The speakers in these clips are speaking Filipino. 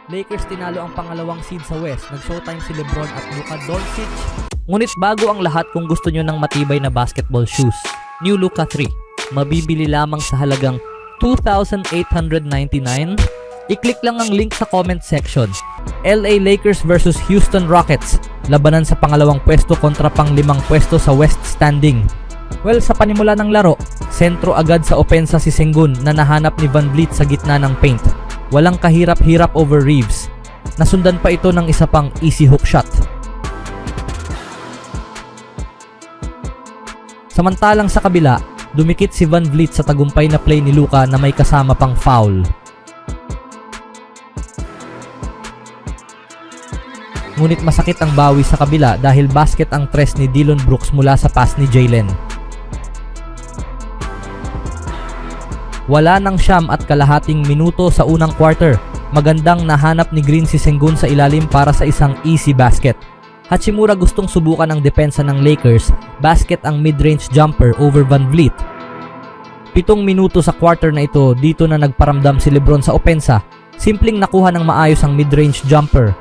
Lakers tinalo ang pangalawang seed sa West. Nag-showtime si LeBron at Luka Doncic. Ngunit bago ang lahat, kung gusto nyo ng matibay na basketball shoes, New Luka 3. Mabibili lamang sa halagang $2,899. I-click lang ang link sa comment section. LA Lakers versus Houston Rockets. Labanan sa pangalawang pwesto kontra pang-limang pwesto sa West standing. Well, sa panimula ng laro, sentro agad sa opensa si Sengun na nahanap ni Van Vliet sa gitna ng paint. Walang kahirap-hirap over Reeves. Nasundan pa ito ng isa pang easy hook shot. Samantalang sa kabila, dumikit si Van Vliet sa tagumpay na play ni Luka na may kasama pang foul. Ngunit masakit ang bawi sa kabila dahil basket ang tres ni Dillon Brooks mula sa pass ni Jalen. Wala nang 9 at kalahating minuto sa unang quarter. Magandang nahanap ni Green si Sengun sa ilalim para sa isang easy basket. Hachimura gustong subukan ang depensa ng Lakers, basket ang mid-range jumper over Van Vliet. 7 minuto sa quarter na ito, dito na nagparamdam si LeBron sa opensa. Simpleng nakuha ng maayos ang mid-range jumper.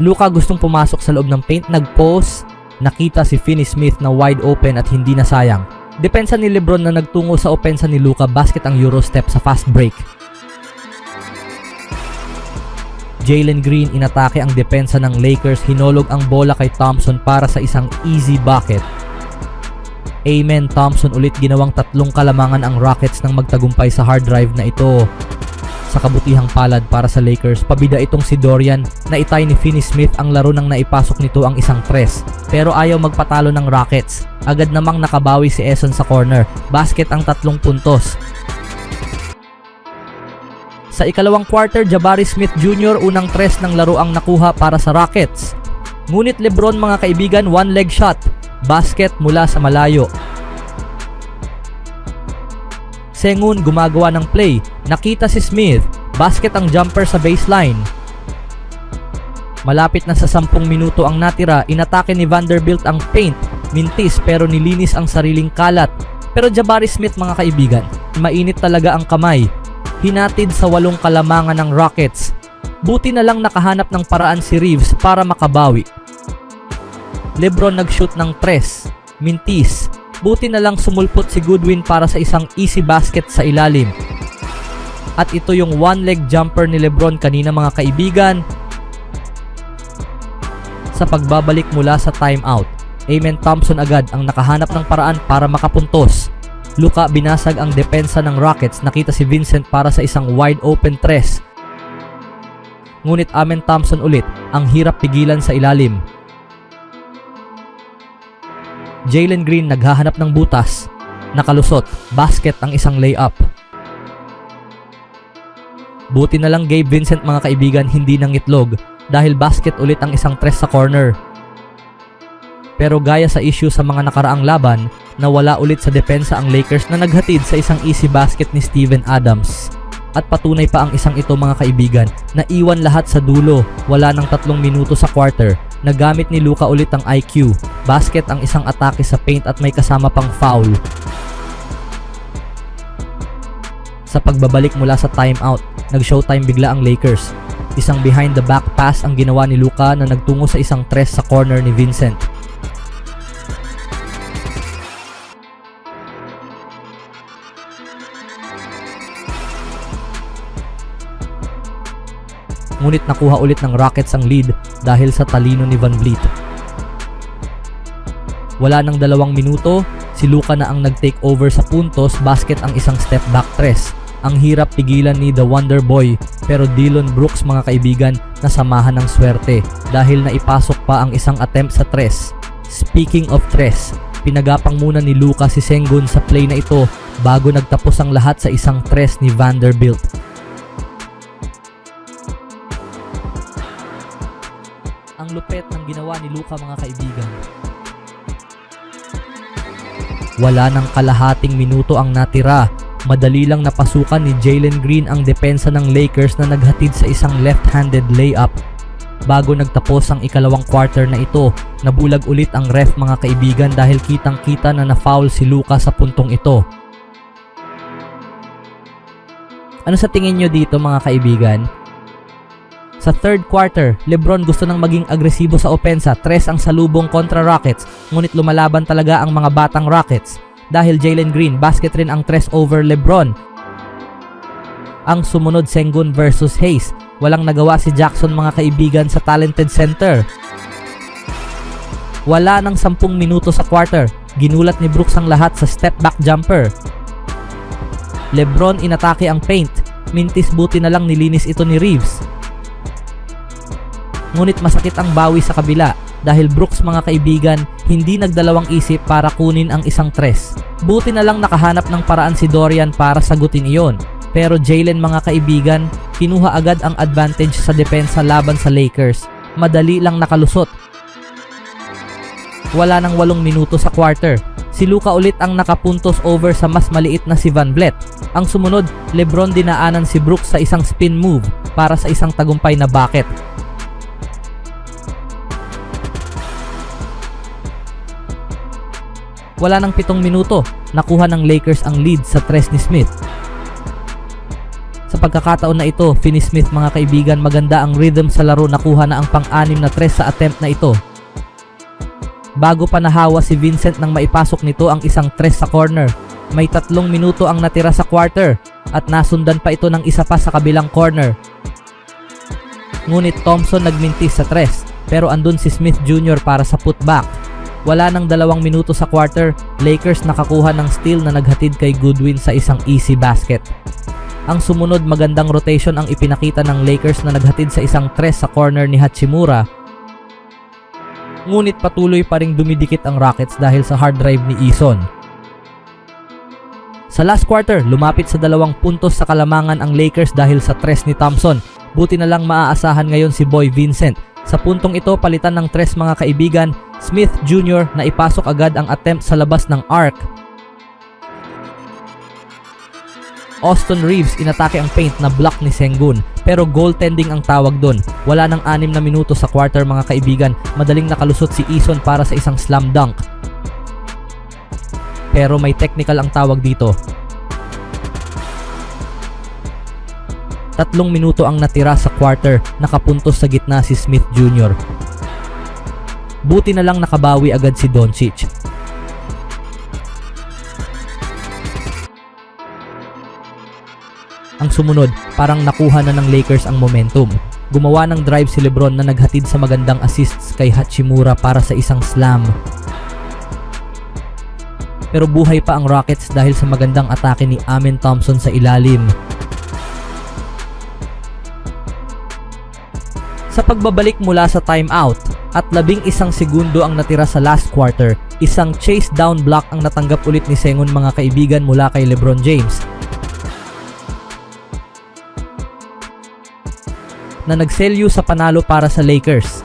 Luka gustong pumasok sa loob ng paint, nag-post, nakita si Finney-Smith na wide open at hindi nasayang. Depensa ni LeBron na nagtungo sa opensa ni Luka, basket ang Eurostep sa fast break. Jalen Green inatake ang depensa ng Lakers, hinolog ang bola kay Thompson para sa isang easy bucket. Amen Thompson ulit, ginawang 3 kalamangan ang Rockets nang magtagumpay sa hard drive na ito. Sa kabutihang palad para sa Lakers, pabida itong si Dorian na itay ni Finney-Smith ang laro nang naipasok nito ang isang tres. Pero ayaw magpatalo ng Rockets. Agad namang nakabawi si Eson sa corner. Basket ang 3 puntos. Sa ikalawang quarter, Jabari Smith Jr. unang tres ng laro ang nakuha para sa Rockets. Ngunit LeBron mga kaibigan, one leg shot. Basket mula sa malayo. Sengun gumagawa ng play. Nakita si Smith. Basket ang jumper sa baseline. Malapit na sa 10 minuto ang natira. Inatake ni Vanderbilt ang paint. Mintis pero nilinis ang sariling kalat. Pero Jabari Smith mga kaibigan, mainit talaga ang kamay. Hinatid sa 8 kalamangan ng Rockets. Buti na lang nakahanap ng paraan si Reeves para makabawi. LeBron nag-shoot ng tres. Mintis. Buti na lang sumulpot si Goodwin para sa isang easy basket sa ilalim. At ito yung one leg jumper ni LeBron kanina mga kaibigan. Sa pagbabalik mula sa timeout, Amen Thompson agad ang nakahanap ng paraan para makapuntos. Luka binasag ang depensa ng Rockets, nakita si Vincent para sa isang wide open tres. Ngunit Amen Thompson ulit, ang hirap pigilan sa ilalim. Jalen Green naghahanap ng butas. Nakalusot, basket ang isang layup. Buti na lang Gabe Vincent mga kaibigan hindi nangitlog dahil basket ulit ang isang tres sa corner. Pero gaya sa issue sa mga nakaraang laban, nawala ulit sa depensa ang Lakers na naghatid sa isang easy basket ni Steven Adams. At patunay pa ang isang ito mga kaibigan na iwan lahat sa dulo. Wala ng 3 minuto sa quarter. Nagamit ni Luka ulit ang IQ. Basket ang isang atake sa paint at may kasama pang foul. Sa pagbabalik mula sa timeout, nag-showtime bigla ang Lakers. Isang behind the back pass ang ginawa ni Luka na nagtungo sa isang tres sa corner ni Vincent. Ngunit nakuha ulit ng Rockets ang lead dahil sa talino ni Van Vliet. Wala nang 2 minuto, si Luka na ang nag-take over sa puntos, basket ang isang step back tres. Ang hirap pigilan ni The Wonder Boy, pero Dillon Brooks mga kaibigan nasamahan ng swerte dahil naipasok pa ang isang attempt sa tres. Speaking of tres, pinagapang muna ni Luka si Sengun sa play na ito bago nagtapos ang lahat sa isang tres ni Vanderbilt. Ang lupet ng ginawa ni Luka mga kaibigan. Wala nang kalahating minuto ang natira. Madali lang napasukan ni Jalen Green ang depensa ng Lakers na naghatid sa isang left-handed layup. Bago nagtapos ang ikalawang quarter na ito, nabulag ulit ang ref mga kaibigan dahil kitang-kita na na-foul si Luka sa puntong ito. Ano sa tingin nyo dito mga kaibigan? Sa third quarter, LeBron gusto nang maging agresibo sa opensa, 3 ang salubong kontra Rockets, ngunit lumalaban talaga ang mga batang Rockets. Dahil Jalen Green, basket rin ang 3 over LeBron. Ang sumunod Sengun versus Hayes, walang nagawa si Jackson mga kaibigan sa talented center. Wala ng 10 minuto sa quarter, ginulat ni Brooks ang lahat sa step back jumper. LeBron inatake ang paint, mintis buti na lang nilinis ito ni Reeves. Ngunit masakit ang bawi sa kabila dahil Brooks mga kaibigan hindi nagdalawang isip para kunin ang isang 3. Buti na lang nakahanap ng paraan si Dorian para sagutin iyon. Pero Jalen mga kaibigan, kinuha agad ang advantage sa depensa laban sa Lakers. Madali lang nakalusot. Wala nang 8 minuto sa quarter. Si Luka ulit ang nakapuntos over sa mas maliit na si Van Vliet. Ang sumunod, LeBron dinaanan si Brooks sa isang spin move para sa isang tagumpay na bucket. Wala nang 7 minuto, nakuha ng Lakers ang lead sa 3 ni Smith. Sa pagkakataon na ito, Finney Smith mga kaibigan, maganda ang rhythm sa laro, nakuha na ang pang-6 na 3 sa attempt na ito. Bago pa nahawa si Vincent nang maipasok nito ang isang 3 sa corner. May 3 minuto ang natira sa quarter at nasundan pa ito ng isa pa sa kabilang corner. Ngunit Thompson nagmintis sa 3 pero andun si Smith Jr. para sa putback. Wala nang 2 minuto sa quarter, Lakers nakakuha ng steal na naghatid kay Goodwin sa isang easy basket. Ang sumunod, magandang rotation ang ipinakita ng Lakers na naghatid sa isang 3 sa corner ni Hachimura. Ngunit patuloy pa ring dumidikit ang Rockets dahil sa hard drive ni Eason. Sa last quarter, lumapit sa 2 puntos sa kalamangan ang Lakers dahil sa 3 ni Thompson. Buti na lang maaasahan ngayon si Boy Vincent. Sa puntong ito, palitan ng 3 mga kaibigan, Smith Jr. na ipasok agad ang attempt sa labas ng arc. Austin Reeves inatake ang paint na block ni Sengun, pero goaltending ang tawag doon. Wala nang 6 na minuto sa quarter mga kaibigan, madaling nakalusot si Eason para sa isang slam dunk. Pero may technical ang tawag dito. 3 minuto ang natira sa quarter, nakapuntos sa gitna si Smith Jr. Buti na lang nakabawi agad si Doncic. Ang sumunod, parang nakuha na ng Lakers ang momentum. Gumawa ng drive si LeBron na naghatid sa magandang assists kay Hachimura para sa isang slam. Pero buhay pa ang Rockets dahil sa magandang atake ni Amen Thompson sa ilalim. Sa pagbabalik mula sa timeout at 11 segundo ang natira sa last quarter, isang chase down block ang natanggap ulit ni Sengun mga kaibigan mula kay LeBron James, na nagselyo sa panalo para sa Lakers.